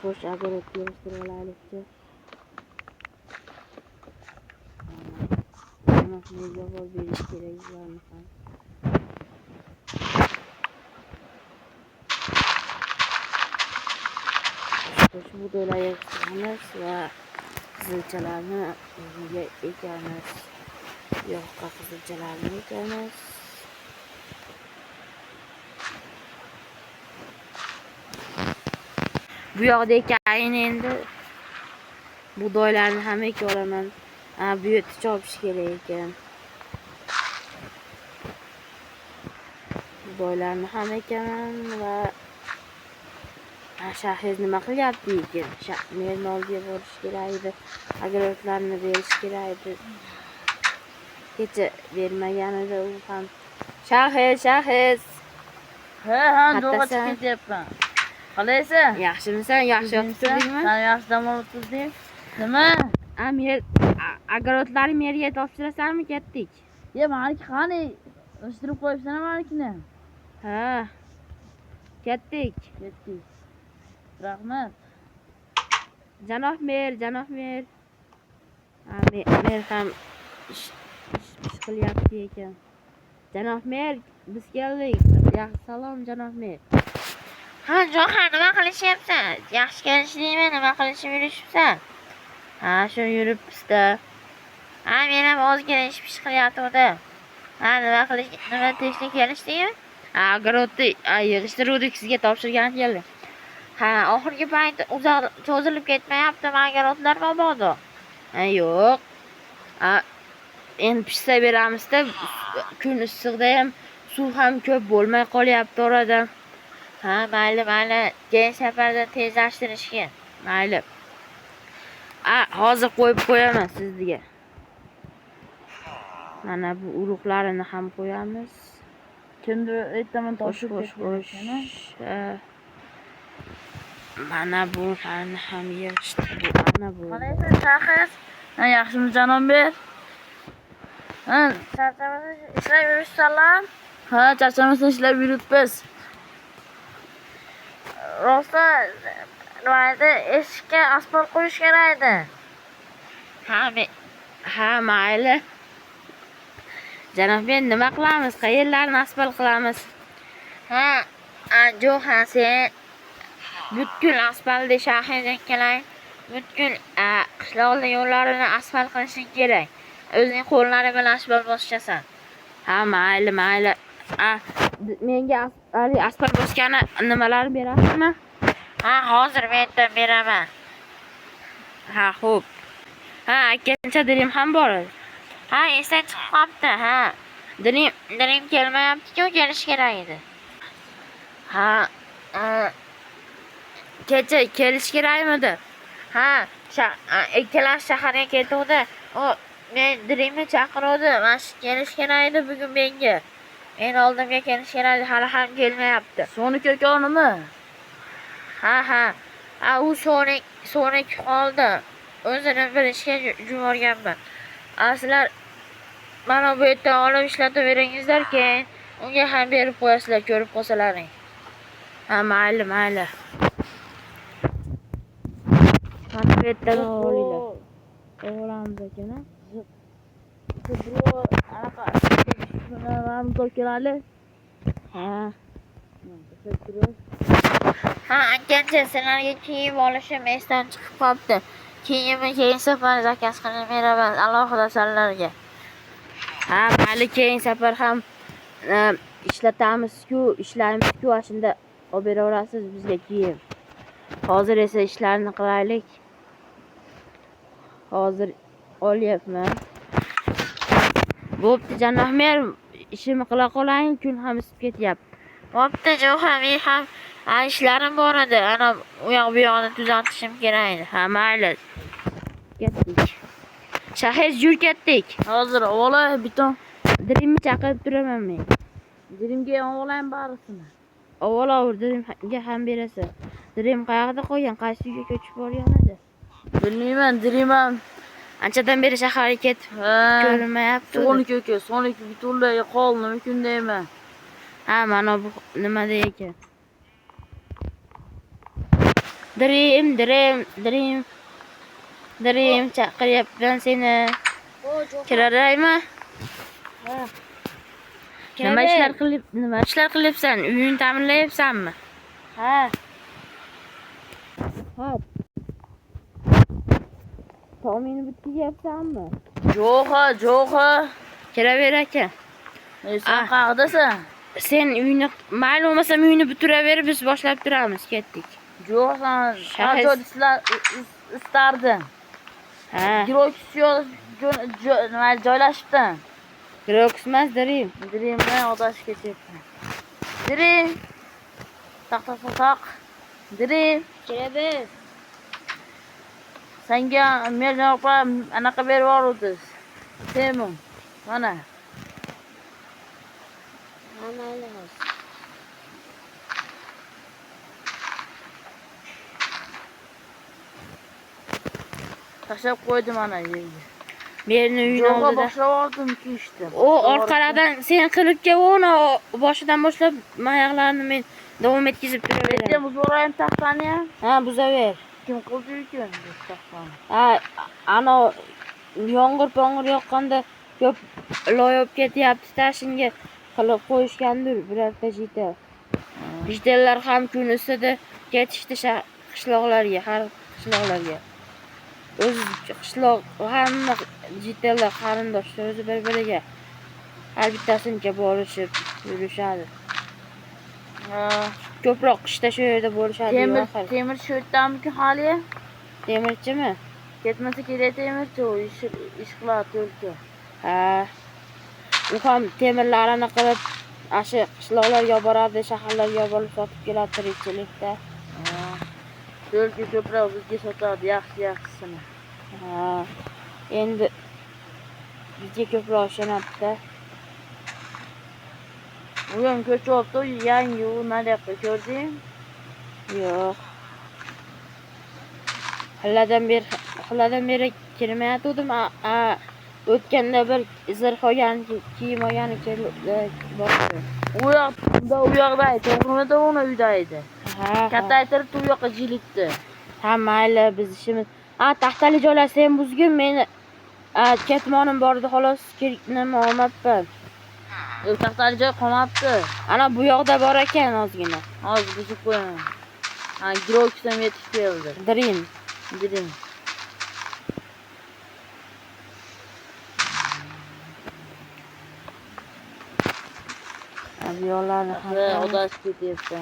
Xo'sh, agar kelishtirib olaylikchi. Nima javob berish kerak ularni ham. Xo'sh, bug'doylarga ekamiz va qizilchalarni o'rniga ekamiz. Yoqqa qizilchalarni ekamiz. Bu yoqda ekayin endi bug'doylarni ham eka olaman. Bu yerda chopish kerak ekan. Bug'doylarni ham ekaman va Shahriz nima qilyapti ekan? Men oldiga borish kerak edi. Agarotlarni berish kerak edi. Kecha bermaganida u ham Shahriz. Ha, do'g'ga chiqib ketyapman. Qalaysan? Yaxshimisan? Yaxshi yotibdingmi? Sen yaxshi dam olibding. Nima? Mer agarotlarni merga topshirasanmi ketdik? Meniki qani? O'stirib qo'yibsan menikini. Ha. Ketdik. Rahmat. Janob mer. Mer ham ish qilyapti ekan. Janob mer, biz keldik. Yaxshi salom janob mer. Ha, Jo'xan, nima qilishyapsan? Yaxshi kelishdingmi? Nima qilishib yurishibsan? Ha, shu yuribmiz-da. Ha, men ham ozgina ish qilyapti. Ha, nima tinchlik kelishdingmi? Agarotni yig'ishtiruvdik, sizga topshirgan keldi. Ha, oxirgi payt uzoq cho'zilib ketmayaptimi agarotlar mabodo? Yo'q. Endi pishsa beramiz-da. Kun issiqda ham suv ham ko'p bo'lmay qolyapti orada. Ha, mayli. Keyin safarda tezlashtirishga. Mayli. Hozir qo'yib qo'yaman sizga. Mana bu urug'larini ham qo'yamiz. Kimdir aytaman toshib Mana bu ham yig'ishdi. Mana bu. Qalaysan Shahriz? Yaxshimi janob ber? Charchamasdan ishlab yuribsanlar? Ha, charchamasdan ishlab yuribmiz. Rosta nimaydi, eshikka asfalt qo'yish kerak edi. Ha, mayli. Janob men nima qilamiz? Qayerlarni asfalt qilamiz? Ha, Jo'xan sen butkul asfaltda Shahriz ekkalang. Butkul qishloqli yo'llarini asfalt qilishing kerak. O'zing qo'llari bilan asfalt bosishasan. Ha, mayli. Menga asfalt bosgani nimalarni berasizmi? Ha, hozir mendan beraman. Ha, xo'p. Ha, akkancha dilim ham bor. Ha, esdan chiqib qolibdi. Ha. Dilim kelmayapti-ku, kelish kerak edi. Ha, kecha kelish kerakmidi? Ha, ikkalasi shaharga ketuvdi. Men dilimni chaqiruvdi. Mana kelish kerak edi bugun menga. Men oldimga kelish kerak edi, hali ham kelmayapti. Soni ko'konimi? Ha. U so'nik qoldi. O'zini bir ishga yuborganman. Sizlar mana bu yerdan olib ishlatib beringizlar, keyin unga ham berib qo'yasizlar, ko'rib qolsalaring. Ha, mayli. Mana bu yerdan olinglar. O'g'lamiz ekan. Ha, akkancha sizlarga kiyim olishim esdan chiqib qolibdi. Kiyimni keyin safar zakaz qilib beraman alohida sizlarga. Ha, mayli, keyin safar ham ishlaymiz-ku, shunda olib beraverasiz bizga kiyim. Hozir esa ishlarni qilaylik. Hozir olyapman. Bo'pti janob mer, ishimni qila qolayin, kun ham isib ketyapti. Bo'pti Jo'xan, men ham ishlarim bor edi. Ana u yoq bu yoqni tuzatishim kerak edi. Ha, mayli. Ketdik. Shahriz yur ketdik. Hozir olay biton. Dilimni chaqirib turaman men. Dilimga olayim barisini. Avvalo dilimga ham berasan. Dilim qayerda qo'ygan? Qaysi uyga ko'chib borgan edi? Bilmayman, dilim ham Anchadan beri shaharga ketib ko'rinmayapti. Soni butunlay qoldi, mumkin deyman. Ha, mana bu nimada ekan? Dirim chaqiryapman seni. Kiraraymi? Nima ishlar qilyapsan? Uyingni ta'mirlayapsanmi? Ha. Ha. Tomini bitkizyapsanmi? Yo'q. Kiraver aka. Sen qayerdasan? Sen uyni mayli bo'lmasa uyni bitiraver, biz boshlab turamiz, ketdik. Yo'q, sen joylar istardim. Ha. Giroksiyo nima joylashibdi. Giroks emas, dirim. Dirim bilan odashib ketyapman. Dirim. Taq. Dirim. Kiraver. Senga Merjon opa anaqa berib yuboruvdiz. Temum. Mana. Mayli. Tashlab qo'ydim mana yerga. Meni uyni Yo'q, oldida. boshlab oldim kiyishdi. O orqalardan sen qilib kelvona, boshidan boshlab oyoqlarini men davom etkizib turaveraman. Sen buzorayim taxtani ham. Ha, buzaver. Kim qildi ekan bu taxtani? Ha, ana yomg'ir yoqqanda ko'p loyib ketyapti, tashinga qilib qo'yishgandir birorta jitel. Jitellar ham kun isida ketishdi qishloqlarga, har qishloqlarga. O'z qishloq hamma jitellar qarindoshlar o'zi bir-biriga har bittasincha borishib yurishadi. Ko'proq qishda shu yerda bo'lishadi. Temir shu yerdamikin hali? Temirchimi? Ketmasa kerak temirchi, u ish qiladi o'lka. Ha. U ham temirlarni qilib, ashi qishloqlarga boradi, shaharlarga borib sotib keladi tirikchilikda. O'lka ko'proq bizga sotadi, yaxshisini. Ha. Endi bizga ko'proq ishonadi. U ham ko'chibdi, yangi u naryoqqa ko'rding? Yo'q. Xilladan beri kirmayotgandim. O'tganda bir zirh olgan, kiyim olgan bordi. U yoqda edi, to'g'rimida uni uyda edi. Ha. Kattaytirib u yoqqa jilitdi. Ha, mayli, biz ishimiz. Taxtali joylarsa ham buzgin, meni ketmonim bor edi, xolos nima olmabman. Taxtali joy qolmabdi. Ana bu yoqda bor ekan ozgina. Hozir buzib qo'yaman. Giroksam yetib keldi. Dirim. Bu yo'llarni ham odashib ketyapti.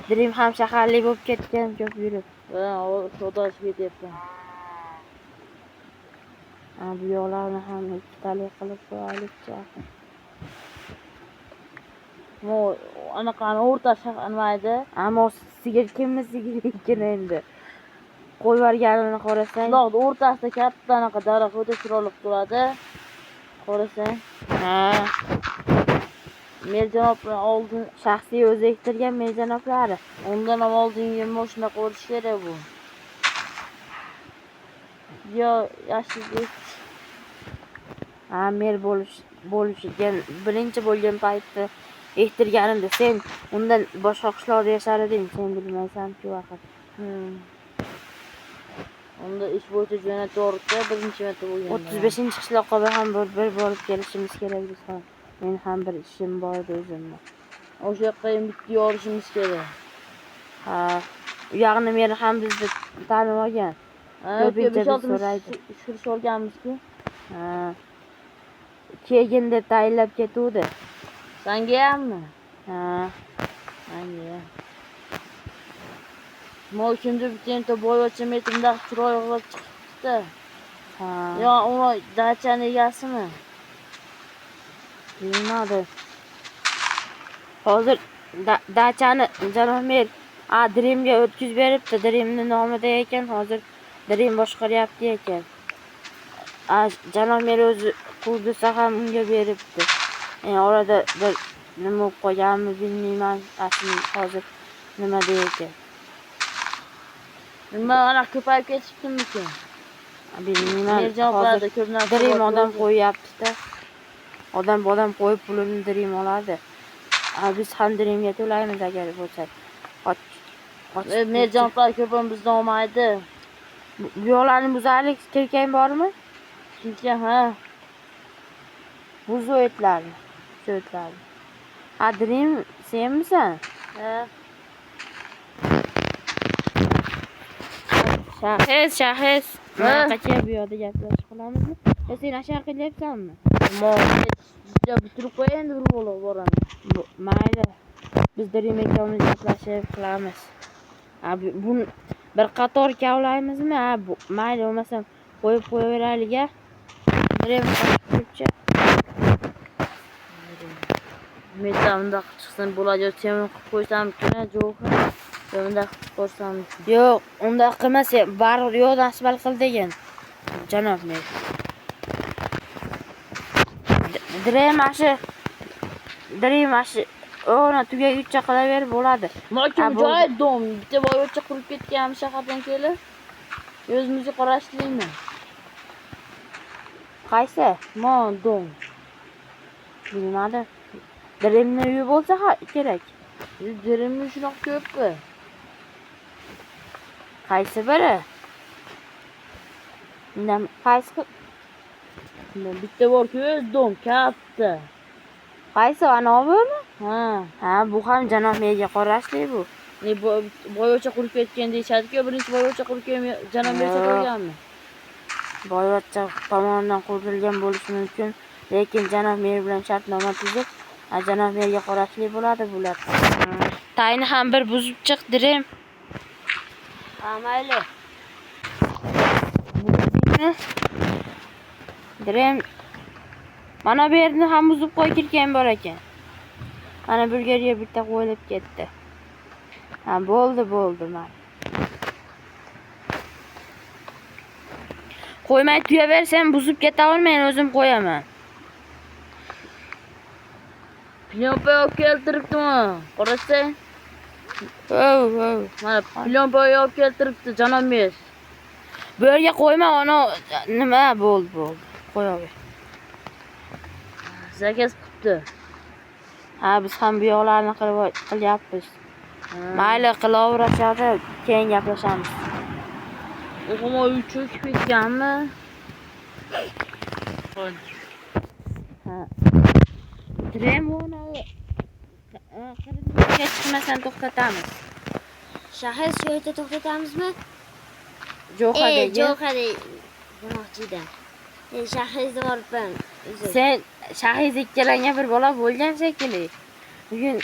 Dirim ham shaharlik bo'lib ketgan, ko'p yurib. Odashib ketyapti. Bu yo'llarni ham ikkitali qilib qo'yaylikcha. Anaqani o'rta shahar nima edi? Ammo sigir kimni sigirikin endi. Qo'yvarganini qarasang, Quloqni o'rtasida katta anaqa daraxt o'ta chiroyli turadi. Qarasang. Ha. Merjanoplar oldin Shaxsiy o'zi ektirgan merjanoplari. undan ham oldingi mashina qo'yish kerak bu. Yo, yashil. Mer bo'lishigan birinchi bo'lgan paytda ektirganimda sen undan boshqa qishloqda yashar eding, sen bilmaysan-ku axir. Unda ish bo'yicha jo'natib birinchi marta bo'lgan. 35-qishloqqa ham bir borib kelishimiz kerak biz ham. Men ham bir ishim bor edi o'zimda. O'sha yoqqa ham bitta yorishimiz kerak. Ha, u yoqni meni ham bizni tanib olgan. Ko'pincha so'raydi. Shurish olganmiz-ku. Ha. Keyin deb tayinlab ketuvdi. Senga hammi? Ha. Menga. Mo'shunda bitta boyvachcha metimda chiroyli qilib chiqibdi. Ha. Yo, uni dachani egasimi? Bilmadim. Hozir dachani Janomer Dirimga o'tkazib beribdi. Dirimning nomida ekan, hozir Dirim boshqaryapti ekan. Janomer o'zi qurdisa ham unga beribdi. Orada bir nima bo'lib qolganmi bilmayman. Hozir nima deydi? Nima ana ko'payib ketibdimikin? Bilmayman. Merjonlarda ko'p narsa Dirim odam qo'yapti-da. Odam qo'yib pulini Dirim oladi. Biz ham dirimga to'laymiz agar bo'lsa. Merjonlar ko'pam bizdan olmaydi. Bu yo'llarning buzarlik kirgan bormi? Chunki ha. Buz o'tlarni. O'tlarni. Ha, dirim senmisan? Ha. Shahis. Ha? Qancha bu yoqda gaplashib qolamizmi? Sen ashar qilyapsanmi? Ya bitirib qo'y endi bir bo'lib boraman. Mayli. Biz dirim ikkovimiz gaplashib qilamiz. Bu bir qator kavlaymizmi? Mayli, bo'lmasam qo'yib qo'yaveraylik a. Dirim qilibchi. Metamda chiqsin bo'ladi, sen qilib qo'ysamkina, yo'q. Bunda qilib qo'ysam. Yo'q, unda qilmasa, baribir yo'qdan asbal qil degan. Janob mer. Dirim ashi ona tugayguncha qilaverib bo'ladi. Mokim joy dom, bitta boygacha qurib ketgan shahardan kelib. O'zimizga qarashlaymi? Qaysi? Mon dom. Bilmadim. Dirimni uyi bo'lsa kerak. Dirimni shunaqa ko'pmi? Qaysi biri? Qaysi? Bitta bor-ku, dom katta. Qaysi anovrmi? Ha, Bu ham janob merga qarashli bu. Boygacha qurib ketgan deyishadi-ku, birinchi boygacha qurib kelgan janob merga qo'yganmi? Boyvachcha tomonidan qurilgan bo'lishi mumkin, lekin janob mer bilan shartnoma tuzib, janob merga qarashli bo'ladi bular. Tayni ham bir buzib chiq dirim. Mayli. Dirim. Mana bu yerni ham buzib qo'y kirgan bor ekan. Mana bir yerga bitta qo'yilib ketdi. Bo'ldi mana. Qo'ymay tuyaversam buzib ketavermayman, o'zim qo'yaman. Plyonpoy olib keltiribdimi? Qarasang. Mana plyonpoy olib keltiribdi janob mer. Bu yerga qo'yma, ona nima bo'ldi. Qo'yaver. Zakaz qilibdi. Biz ham bu yo'qlarni qilyapmiz. Mayli, qilaverashadi, keyin gaplashamiz. O'g'lim uy cho'kib ketganmi? Dirim uni qiringa chiqmasan to'xtatamiz. Shahar shu yerda to'xtatamizmi? Jo'xadagi. Jo'xada demoqchi edim. Shahrizda boribman. Sen Shahiz ikkalanga bir bola bo'lgan shekilli. Bugun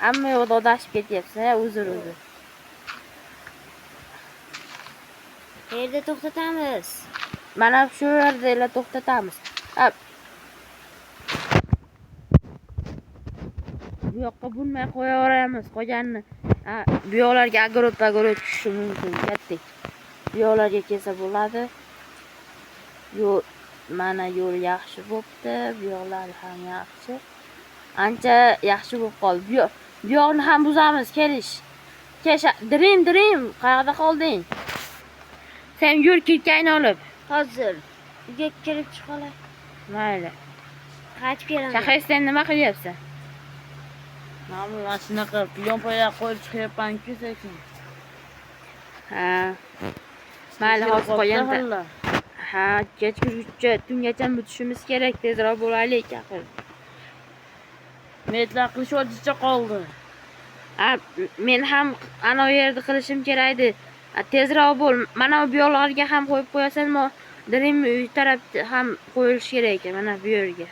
hamma yo'qda odashib ketyapsan, uzr. Yerda to'xtatamiz. Mana shu yerda to'xtatamiz. Bu yoqqa bunmay qo'yaveramiz, qolganini. Bu yo'qlarga agorot tushishi mumkin, katta. Bu yo'qlarga kelsa bo'ladi. Mana yo'l yaxshi bo'pti, bu yo'llar ham yaxshi. Ancha yaxshi bo'lib qoldi. Bu yo'lni ham buzamiz, kelish. Dirim, qayerda qolding? Sen yur kirkangni olib. Hozir uyga kirib chiqolay. Mayli. Qaytib kelaman. Shahar, sen nima qilyapsan? Mana shunaqa plyonpoyga qo'yib chiqyapman-ku sekin. Mayli, hozir qo'yanda. Kechgacha tungacha bitishimiz kerak, tezroq bo'laylik axir. Metlar qilishga qoldi. Men ham ana bu yerda qilishim kerak edi. Tezroq bo'l. Mana bu yo'llarga ham qo'yib qo'yasanmi? Dirim uy tarafga ham qo'yilish kerak ekan, mana bu yerga.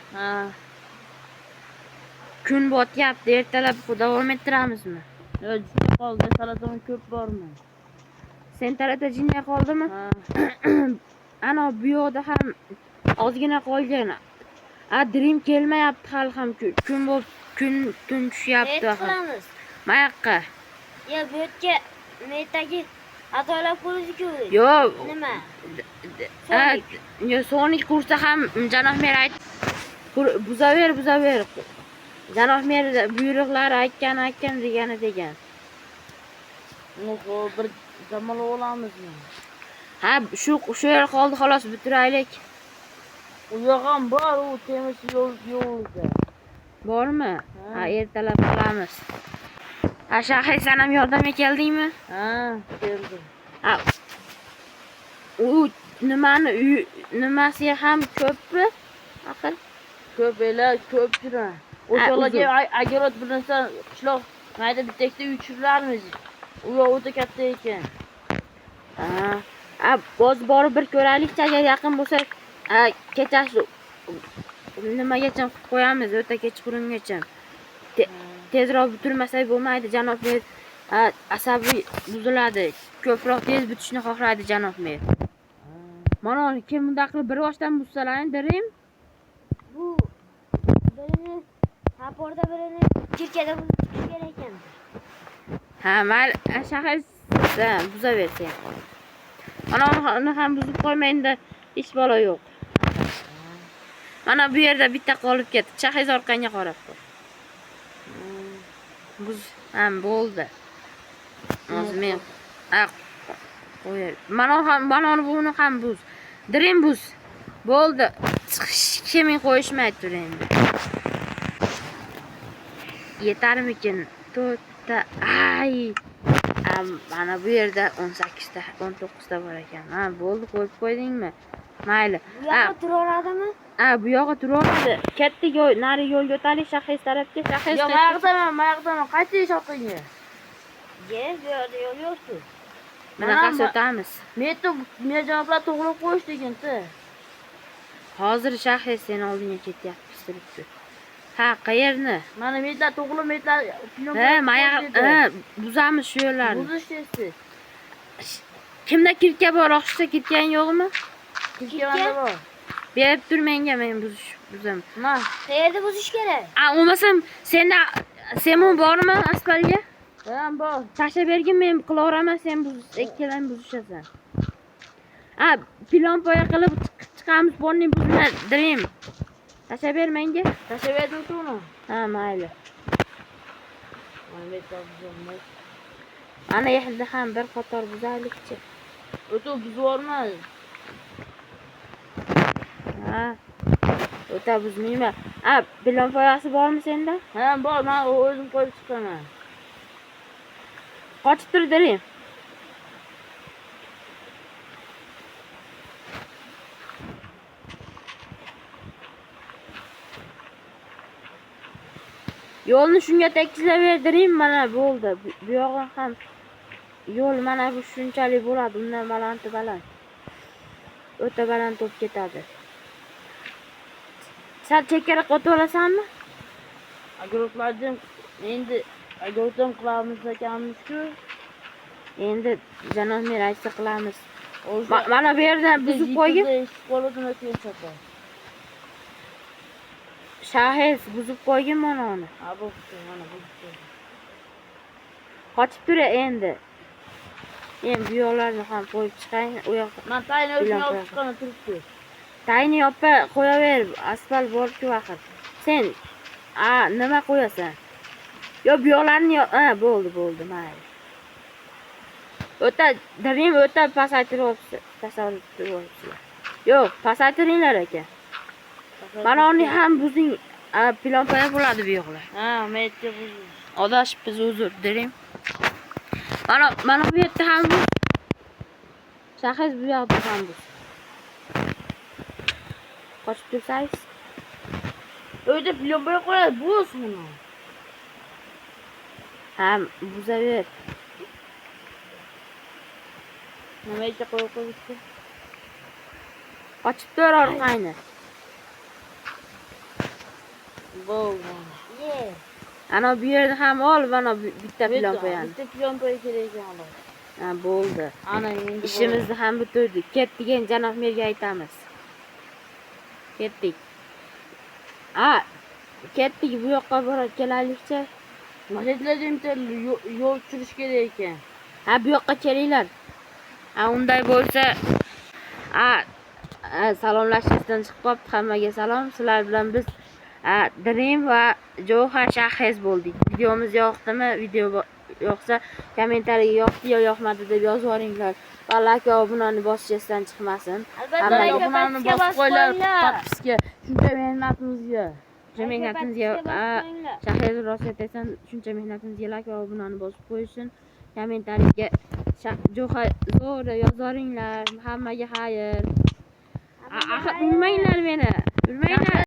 Kun botyapti, ertalab davom ettiramizmi? Yo'q, jinni qoldi, salatom ko'p bormi? Sen tarafda jinni qoldimi? Ana bu yoqda ham ozgina qolgan. Dirim kelmayapti hali ham, kun tun tushyapti axir. Qilamiz. Mayaqqa? Bu yerga metagi atolab qo'ydik-ku. Yo'q. Nima? Sonik qursa ham janob mer buzaver. Janob mer buyruqlari aytgan degan. Bir zamonla olamizmi? Shu yer qoldi, xolos bitiraylik. U yo'q ham bor, u temir yo'lda. Bormi? Ha, ertalab qilamiz. Ha, Shahris ham yordamga keldingmi? Ha, keldim. Ha, u nimasi ham ko'pmi? Aql. Ko'p elar, ko'p jira. O'shalarga agarot bir narsa qishloq mayda bitta uy tushirlarmiz. U yoq o'ta katta ekan. Ha, boz borib bir ko'raylik, agar yaqin bo'lsa, kechasi nimagacha qo'yamiz, o'ta kechqurungacha. Tezroq bitirmasak bo'lmaydi, janob mer. Asabiy buziladi. Ko'proq tez bitishni xohlaydi janob mer. Mana kim bunday qilib bir boshdan buzsalaring, dirim. Bu birini Saporda birini Turkiyada buzib kerak ekan. Ha, mayli, Shahris buzaversa. Mana uni ham buzib qo'ymaydi, hech bola yo'q. Mana bu yerda bitta qolib ketdi. Shahris orqangga qarab qo'y. Buz ham bo'ldi. Hozir men qo'yar. Mana buni ham buz. Dirim buz. Bo'ldi. Chiqishga qo'yishmaydi tur endi. Yetarmikin? To'rtta. Ay. Mana bu yerda 18 ta, 19 ta bor ekan. Ha, bo'ldi, qo'yib qo'ydingmi? Mayli. Bu yoqqa tura oladimi? Bu yoqqa tura oladi. Katta yo'l, nari yo'lga o'talik, Shahris tarafga. Shahris. Yo'q, mayaqdaman. Qaytish orqangga. Bu yerda yo'l yo'q-ku. Bunaqasi o'tamiz. Men janoblar to'g'rilab qo'yish degan-da. Hozir Shahris sen oldinga ketyapmiz turibdi. Ha, qayerni? Mana metlar to'g'rilib metlar buzamiz shu yo'llarni. Buzish testi. Kimda kirka bor, o'xshasa kirkan yo'qmi? Kirkanda bor. Berib tur menga, men buzaman. Ma, Qayerda buzish kerak? Bo'lmasam semun bormi asfalga? Ha, bor. Tashlab bergin, men qilaveraman, sen ikkalang buzishasan. Pilon poya qilib chiqamiz, borning buzma, dirim. Tashlab ber menga. Tashlab berdim uni. Ha, mayli. Mana metlar buzilmay. Ana yerda ham bir qator buzaylikchi. O'ta buzvormaz. Ha. O'ta buzmayman. Pilon poyasi bormi senda? Ha, bor. Men o'zim qo'yib chiqaman. Qochib tur, dirim. Yo'lni shunga tekizlab berdiring, mana bo'ldi. Bu yog'i ham yo'l mana bu shunchalik bo'ladi, undan baland. O'ta baland to'p ketadi. Sen chekara qotib olasanmi? Agrotlardan endi agroton qilamiz ekanmiz-ku. Endi janob mer aytsa qilamiz. Mana bu yerdan buzib qo'ying. Shahris buzib qo'ygin mana uni. Bu mana bu. Qochib tur endi. Bu yo'llarni ham qo'yib chiqayin. U yoqqa. Men tayini o'zim olib chiqaman turibdi. Tayini yopa qo'yaver, asfalt bor-ku axir. Sen nima qo'yasan? Yo, bu yo'llarni bo'ldi, mayli. O'ta dirim, o'ta pasaytiryapsizlar. Yo'q, pasaytiringlar aka. Mana uni ham buzing. Pilon poya bo'ladi bu yo'qlar. Ha, metga buzing. Adashibmiz, uzr dirim. Mana bu yerda ham buz. Shahris bu yoqda ham buz. Qochib tursangiz. Uyda pilon poya qo'yadi, buz uni. Ha, buzaver. Nimaga qo'yib Qochib tur orqangni. Bo'ldi. Ana bu yerni ham ol, mana bitta pilon poyani. Bitta pilon poya kerak ekan. Ha, bo'ldi. Ana endi ishimizni ham bitirdik. Ketdik, janob merga aytamiz. Ketdik. Ketdik, bu yoqqa borib kelaylikchi. Masjidlarga yo'l tushirish kerak ekan. Ha, bu yoqqa kelinglar. Unday bo'lsa, salomlashishdan chiqib qolibdi. Hammaga salom. Sizlar bilan biz Dirim va Jawhar Shahris bo'ldik. Videomiz yoqdimi? Video yoqsa kommentariyaga yoqdi yo yoqmadi deb yozib yuboringlar. Va like va obunani bosishdan chiqmasin. Albatta, obunani bosib qo'yinglar. Podpiska. Shuncha mehnatimizga. Shuncha mehnatingizga Shahriyor rost aytasan, shuncha mehnatingizga like va obunani bosib qo'yishsin. Kommentariyaga Jo'xa zo'r yozaringlar. Hammaga xayr. Urmanglar meni. Urmanglar.